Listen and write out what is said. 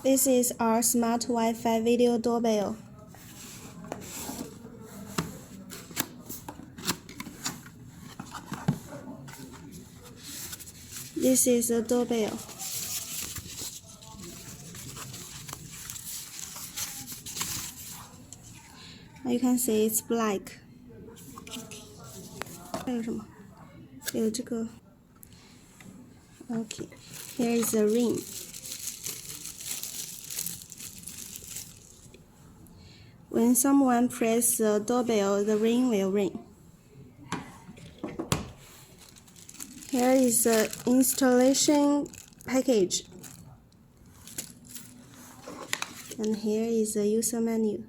This is our smart Wi-Fi video doorbell. This is a doorbell. You can see it's black. 还有什么？有这个。Okay, here is a ring. When someone presses the doorbell, the ring will ring. Here is the installation package. And here is the user menu.